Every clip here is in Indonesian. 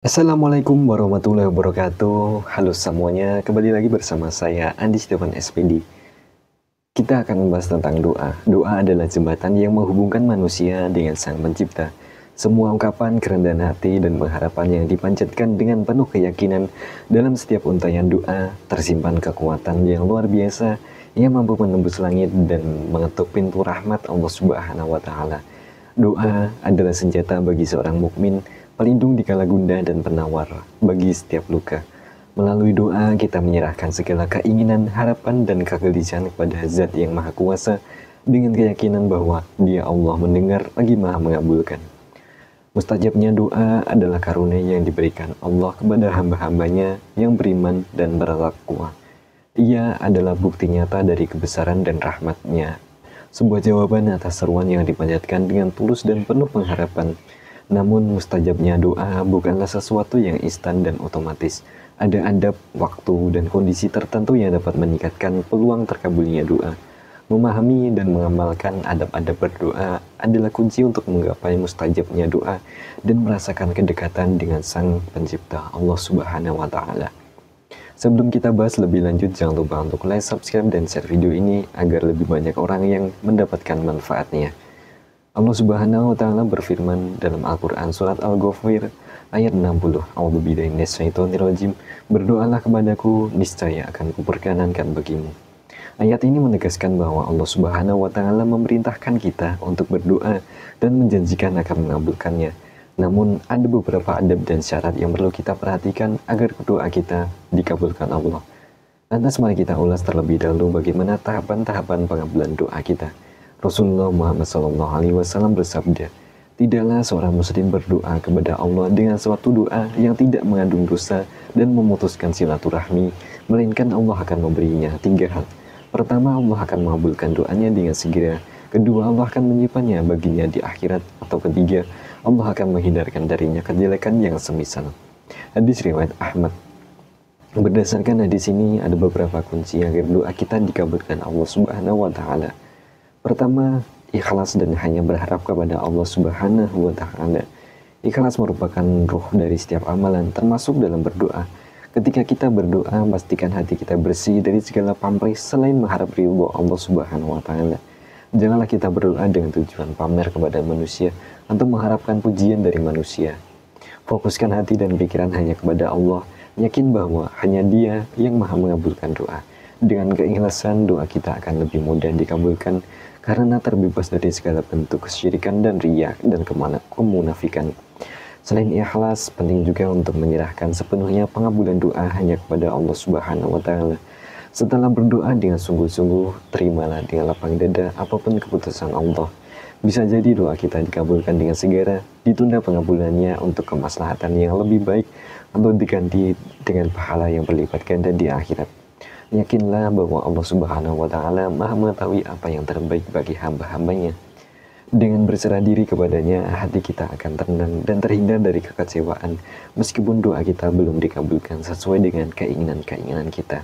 Assalamualaikum warahmatullahi wabarakatuh. Halo semuanya, kembali lagi bersama saya Andi Stefan SPD. Kita akan membahas tentang doa. Doa adalah jembatan yang menghubungkan manusia dengan Sang Pencipta. Semua ungkapan kerendahan hati dan pengharapan yang dipanjatkan dengan penuh keyakinan dalam setiap untayan doa tersimpan kekuatan yang luar biasa yang mampu menembus langit dan mengetuk pintu rahmat Allah Subhanahu wa taala. Doa adalah senjata bagi seorang mukmin, pelindung di kala gundah dan penawar bagi setiap luka. Melalui doa kita menyerahkan segala keinginan, harapan, dan kegelisahan kepada Zat yang Maha Kuasa dengan keyakinan bahwa Dia Allah mendengar lagi Maha mengabulkan. Mustajabnya doa adalah karunia yang diberikan Allah kepada hamba-hambanya yang beriman dan bertakwa. Ia adalah bukti nyata dari kebesaran dan rahmatnya. Sebuah jawaban atas seruan yang dipanjatkan dengan tulus dan penuh pengharapan. Namun mustajabnya doa bukanlah sesuatu yang instan dan otomatis. Ada adab, waktu, dan kondisi tertentu yang dapat meningkatkan peluang terkabulnya doa. Memahami dan mengamalkan adab-adab berdoa adalah kunci untuk menggapai mustajabnya doa dan merasakan kedekatan dengan Sang Pencipta Allah Subhanahu wa taala. Sebelum kita bahas lebih lanjut, jangan lupa untuk like, subscribe, dan share video ini agar lebih banyak orang yang mendapatkan manfaatnya. Allah Subhanahu wa taala berfirman dalam Al-Qur'an surat Al-Ghafir ayat 60. A'udzubillahi minasyaitonirrajim. Berdoalah kepadaku, niscaya akan kuperkenankan bagimu. Ayat ini menegaskan bahwa Allah Subhanahu wa taala memerintahkan kita untuk berdoa dan menjanjikan akan mengabulkannya. Namun ada beberapa adab dan syarat yang perlu kita perhatikan agar doa kita dikabulkan Allah. Lantas mari kita ulas terlebih dahulu bagaimana tahapan-tahapan pengabulan doa kita. Rasulullah Muhammad SAW bersabda, tidaklah seorang muslim berdoa kepada Allah dengan suatu doa yang tidak mengandung dosa dan memutuskan silaturahmi, melainkan Allah akan memberinya 3 hal. Pertama, Allah akan mengabulkan doanya dengan segera. Kedua, Allah akan menyimpannya baginya di akhirat. Atau ketiga, Allah akan menghindarkan darinya kejelekan yang semisal. Hadis riwayat Ahmad. Berdasarkan hadis ini ada beberapa kunci agar doa kita dikabulkan Allah Subhanahu wa taala. Pertama, ikhlas dan hanya berharap kepada Allah Subhanahu wa taala. Ikhlas merupakan ruh dari setiap amalan, termasuk dalam berdoa. Ketika kita berdoa, pastikan hati kita bersih dari segala pamrih selain mengharap ridho Allah Subhanahu wa taala. Janganlah kita berdoa dengan tujuan pamer kepada manusia atau mengharapkan pujian dari manusia. Fokuskan hati dan pikiran hanya kepada Allah, yakin bahwa hanya Dia yang Maha mengabulkan doa. Dengan keikhlasan, doa kita akan lebih mudah dikabulkan karena terbebas dari segala bentuk kesyirikan dan riya dan kemunafikan. Selain ikhlas, penting juga untuk menyerahkan sepenuhnya pengabulan doa hanya kepada Allah Subhanahu wa taala. Setelah berdoa dengan sungguh-sungguh, terimalah dengan lapang dada apapun keputusan Allah. Bisa jadi doa kita dikabulkan dengan segera, ditunda pengabulannya untuk kemaslahatan yang lebih baik, atau diganti dengan pahala yang berlipat ganda di akhirat. Yakinlah bahwa Allah Subhanahu wa taala Maha mengetahui apa yang terbaik bagi hamba-hambanya. Dengan berserah diri kepadanya, hati kita akan tenang dan terhindar dari kekecewaan, meskipun doa kita belum dikabulkan sesuai dengan keinginan-keinginan kita.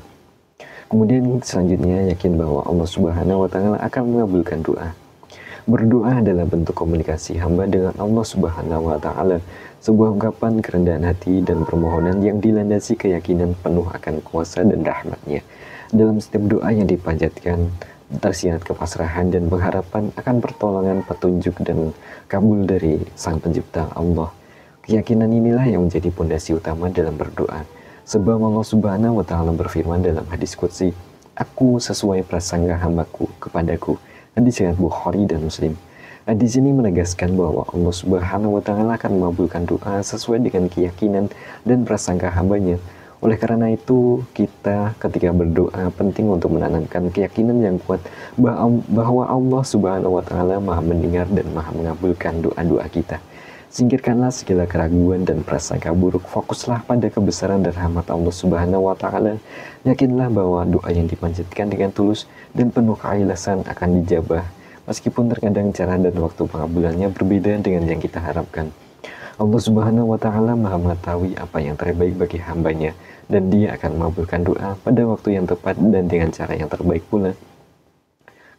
Kemudian selanjutnya, yakin bahwa Allah Subhanahu wa taala akan mengabulkan doa. Berdoa adalah bentuk komunikasi hamba dengan Allah Subhanahu wa taala, sebuah ungkapan kerendahan hati dan permohonan yang dilandasi keyakinan penuh akan kuasa dan rahmat-Nya. Dalam setiap doa yang dipanjatkan, tersirat kepasrahan dan pengharapan akan pertolongan, petunjuk, dan kabul dari Sang Pencipta Allah. Keyakinan inilah yang menjadi pondasi utama dalam berdoa. Sebab Allah Subhanahu wa taala berfirman dalam hadis qudsi, "Aku sesuai prasangka hambaku kepadaku." Hadis riwayat Bukhari dan Muslim. Hadis ini menegaskan bahwa Allah Subhanahu wa taala akan mengabulkan doa sesuai dengan keyakinan dan prasangka hambanya. Oleh karena itu, kita ketika berdoa penting untuk menanamkan keyakinan yang kuat bahwa Allah Subhanahu wa taala Maha mendengar dan Maha mengabulkan doa-doa kita. Singkirkanlah segala keraguan dan prasangka buruk. Fokuslah pada kebesaran dan rahmat Allah Subhanahu wa taala. Yakinlah bahwa doa yang dipanjatkan dengan tulus dan penuh keikhlasan akan dijabah, meskipun terkadang cara dan waktu pengabulannya berbeda dengan yang kita harapkan. Allah Subhanahu wa taala Maha mengetahui apa yang terbaik bagi hambanya, dan Dia akan mengabulkan doa pada waktu yang tepat dan dengan cara yang terbaik pula.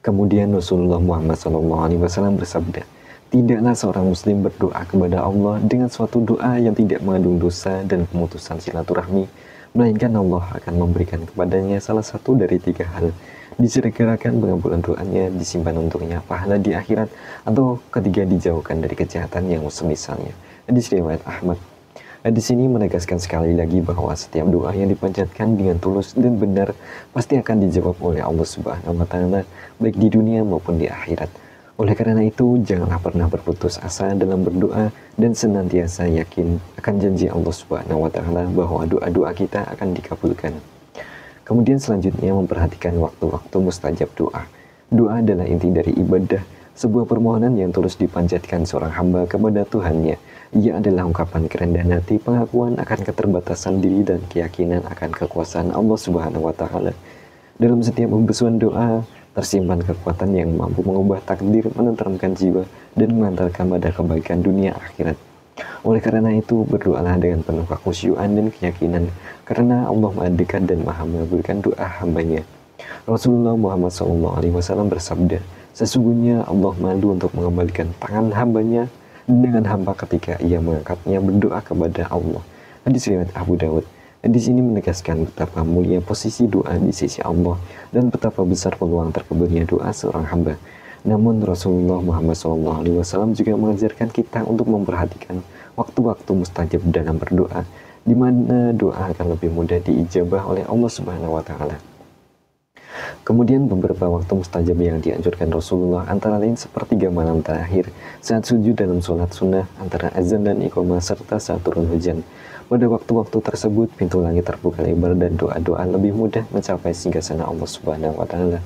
Kemudian Rasulullah Muhammad SAW bersabda, Tidaklah seorang muslim berdoa kepada Allah dengan suatu doa yang tidak mengandung dosa dan pemutusan silaturahmi, melainkan Allah akan memberikan kepadanya salah satu dari tiga hal. Disegerakan pengabulan doanya, disimpan untuknya pahala di akhirat, atau ketiga dijauhkan dari kejahatan yang semisalnya. Hadis riwayat Ahmad. Hadis ini menegaskan sekali lagi bahwa setiap doa yang dipanjatkan dengan tulus dan benar pasti akan dijawab oleh Allah Subhanahu wa Ta'ala, baik di dunia maupun di akhirat. Oleh karena itu, janganlah pernah berputus asa dalam berdoa dan senantiasa yakin akan janji Allah Subhanahu wa Ta'ala bahwa doa-doa kita akan dikabulkan. Kemudian selanjutnya memperhatikan waktu-waktu mustajab doa. Doa adalah inti dari ibadah, sebuah permohonan yang terus dipanjatkan seorang hamba kepada Tuhannya. Ia adalah ungkapan kerendahan hati, pengakuan akan keterbatasan diri dan keyakinan akan kekuasaan Allah Subhanahu wa Ta'ala. Dalam setiap hembusan doa tersimpan kekuatan yang mampu mengubah takdir, menenteramkan jiwa, dan mengantarkan pada kebaikan dunia akhirat. Oleh karena itu, berdoalah dengan penuh kekhusyuan dan keyakinan, karena Allah Maha Dekat dan Maha mengabulkan doa hambanya. Rasulullah Muhammad SAW bersabda, sesungguhnya Allah malu untuk mengembalikan tangan hambanya dengan hamba ketika ia mengangkatnya berdoa kepada Allah. Hadis riwayat Abu Dawud. Hadis ini menegaskan betapa mulia posisi doa di sisi Allah dan betapa besar peluang terkabulnya doa seorang hamba. Namun Rasulullah Muhammad SAW juga mengajarkan kita untuk memperhatikan waktu-waktu mustajab dalam berdoa, di mana doa akan lebih mudah diijabah oleh Allah Subhanahu wa Ta'ala. Kemudian beberapa waktu mustajab yang dianjurkan Rasulullah antara lain sepertiga malam terakhir, saat sujud dalam sholat sunnah, antara azan dan iqamah, serta saat turun hujan. Pada waktu-waktu tersebut, pintu langit terbuka lebar dan doa-doa lebih mudah mencapai singgasana Allah Subhanahu wa Ta'ala.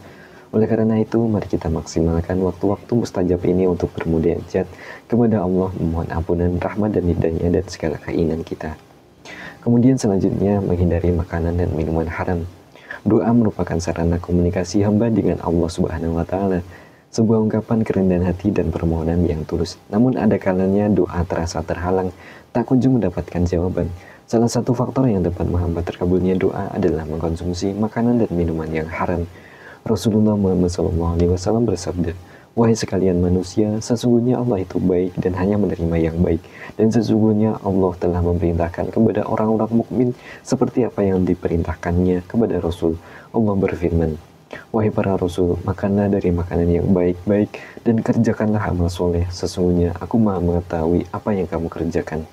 Oleh karena itu, mari kita maksimalkan waktu-waktu mustajab ini untuk bermunajat kepada Allah, memohon ampunan, rahmat dan hidayah dan segala keinginan kita. Kemudian selanjutnya, menghindari makanan dan minuman haram. Doa merupakan sarana komunikasi hamba dengan Allah Subhanahu wa Ta'ala, sebuah ungkapan kerendahan hati dan permohonan yang tulus. Namun ada kalanya doa terasa terhalang, tak kunjung mendapatkan jawaban. Salah satu faktor yang dapat menghambat terkabulnya doa adalah mengkonsumsi makanan dan minuman yang haram. Rasulullah Muhammad SAW bersabda, wahai sekalian manusia, sesungguhnya Allah itu baik dan hanya menerima yang baik. Dan sesungguhnya Allah telah memerintahkan kepada orang-orang mukmin seperti apa yang diperintahkannya kepada Rasul. Allah berfirman, wahai para Rasul, makanlah dari makanan yang baik-baik dan kerjakanlah amal soleh. Sesungguhnya aku maha mengetahui apa yang kamu kerjakan.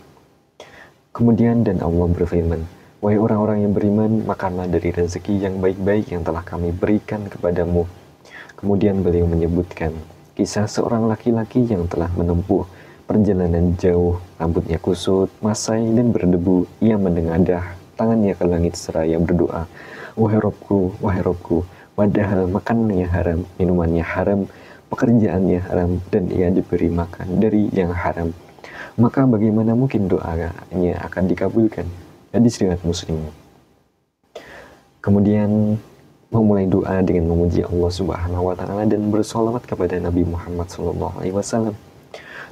Kemudian dan Allah berfirman, wahai orang-orang yang beriman, makanlah dari rezeki yang baik-baik yang telah kami berikan kepadamu. Kemudian beliau menyebutkan kisah seorang laki-laki yang telah menempuh perjalanan jauh, rambutnya kusut, masai dan berdebu. Ia menengadah tangannya ke langit seraya berdoa, wahai Robku, padahal makanannya haram, minumannya haram, pekerjaannya haram, dan ia diberi makan dari yang haram. Maka bagaimana mungkin doanya akan dikabulkan? Hadis riwayat Muslim. Kemudian memulai doa dengan memuji Allah Subhanahu wa Ta'ala dan bersolawat kepada Nabi Muhammad SAW.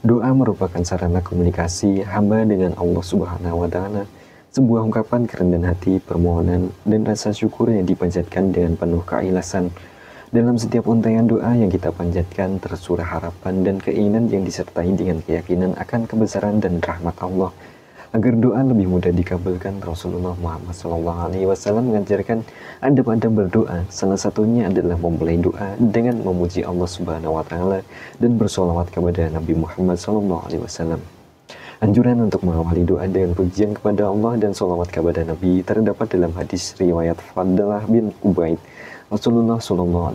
Doa merupakan sarana komunikasi hamba dengan Allah Subhanahu wa Ta'ala, sebuah ungkapan kerendahan hati, permohonan, dan rasa syukur yang dipanjatkan dengan penuh keikhlasan. Dalam setiap untaian doa yang kita panjatkan tersurah harapan dan keinginan yang disertai dengan keyakinan akan kebesaran dan rahmat Allah. Agar doa lebih mudah dikabulkan, Rasulullah Muhammad SAW mengajarkan adab-adab berdoa. Salah satunya adalah memulai doa dengan memuji Allah Subhanahu wa Ta'ala dan bersolawat kepada Nabi Muhammad SAW. Anjuran untuk mengawali doa dengan pujian kepada Allah dan solawat kepada Nabi terdapat dalam hadis riwayat Fadlah bin Ubaid. Rasulullah SAW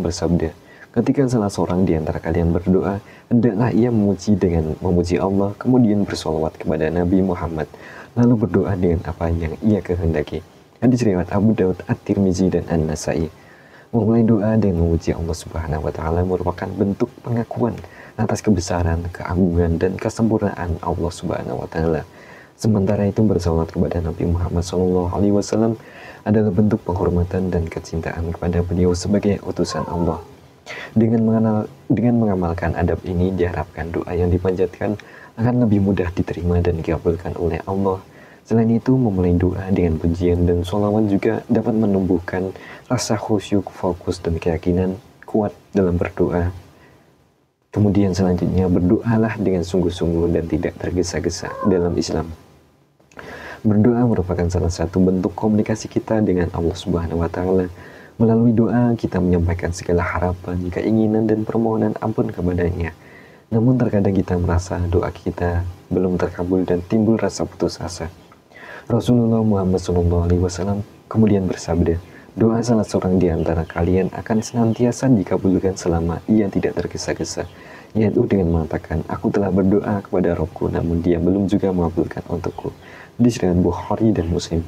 bersabda, ketika salah seorang di antara kalian berdoa, hendaklah ia memuji Allah, kemudian bersolawat kepada Nabi Muhammad, lalu berdoa dengan apa yang ia kehendaki. Hadis riwayat Abu Daud, At-Tirmizi, dan An-Nasai. Memulai doa dengan memuji Allah Subhanahu wa Ta'ala merupakan bentuk pengakuan atas kebesaran, keagungan, dan kesempurnaan Allah Subhanahu wa Ta'ala. Sementara itu bersolawat kepada Nabi Muhammad SAW adalah bentuk penghormatan dan kecintaan kepada beliau sebagai utusan Allah. Dengan mengamalkan adab ini, diharapkan doa yang dipanjatkan akan lebih mudah diterima dan dikabulkan oleh Allah. Selain itu, memulai doa dengan pujian dan sholawat juga dapat menumbuhkan rasa khusyuk, fokus, dan keyakinan kuat dalam berdoa. Kemudian selanjutnya berdoalah dengan sungguh-sungguh dan tidak tergesa-gesa dalam Islam. Berdoa merupakan salah satu bentuk komunikasi kita dengan Allah Subhanahu wa taala. Melalui doa kita menyampaikan segala harapan, keinginan dan permohonan ampun kepadanya. Namun terkadang kita merasa doa kita belum terkabul dan timbul rasa putus asa. Rasulullah Muhammad SAW kemudian bersabda, doa salah seorang di antara kalian akan senantiasa dikabulkan selama ia tidak tergesa-gesa, yaitu dengan mengatakan, aku telah berdoa kepada Robku, namun dia belum juga mengabulkan untukku. Hadis riwayat Bukhari dan Muslim.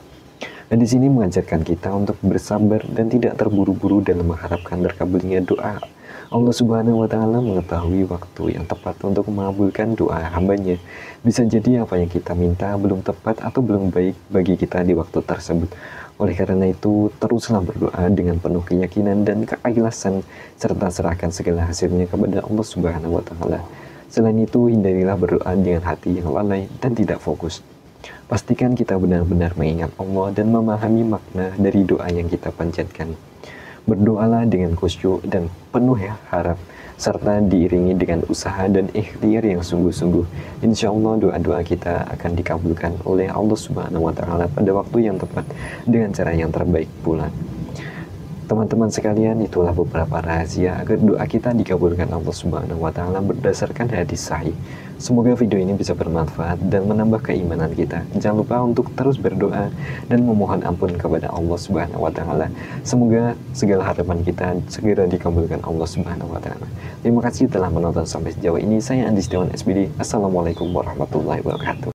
Dan di sini mengajarkan kita untuk bersabar dan tidak terburu-buru dalam mengharapkan terkabulnya doa. Allah Subhanahu wa taala mengetahui waktu yang tepat untuk mengabulkan doa hambanya. Bisa jadi apa yang kita minta belum tepat atau belum baik bagi kita di waktu tersebut. Oleh karena itu, teruslah berdoa dengan penuh keyakinan dan keikhlasan serta serahkan segala hasilnya kepada Allah Subhanahu wa taala. Selain itu, hindarilah berdoa dengan hati yang lalai dan tidak fokus. Pastikan kita benar-benar mengingat Allah dan memahami makna dari doa yang kita panjatkan. Berdoalah dengan khusyuk dan penuh harap, serta diiringi dengan usaha dan ikhtiar yang sungguh-sungguh. Insya Allah doa-doa kita akan dikabulkan oleh Allah Subhanahu wa taala pada waktu yang tepat dengan cara yang terbaik pula. Teman-teman sekalian, itulah beberapa rahasia agar doa kita dikabulkan Allah Subhanahu wa taala berdasarkan hadis sahih. Semoga video ini bisa bermanfaat dan menambah keimanan kita. Jangan lupa untuk terus berdoa dan memohon ampun kepada Allah Subhanahu wa taala. Semoga segala harapan kita segera dikabulkan Allah Subhanahu wa taala. Terima kasih telah menonton sampai sejauh ini. Saya Andi Setiawan SBD. Assalamualaikum warahmatullahi wabarakatuh.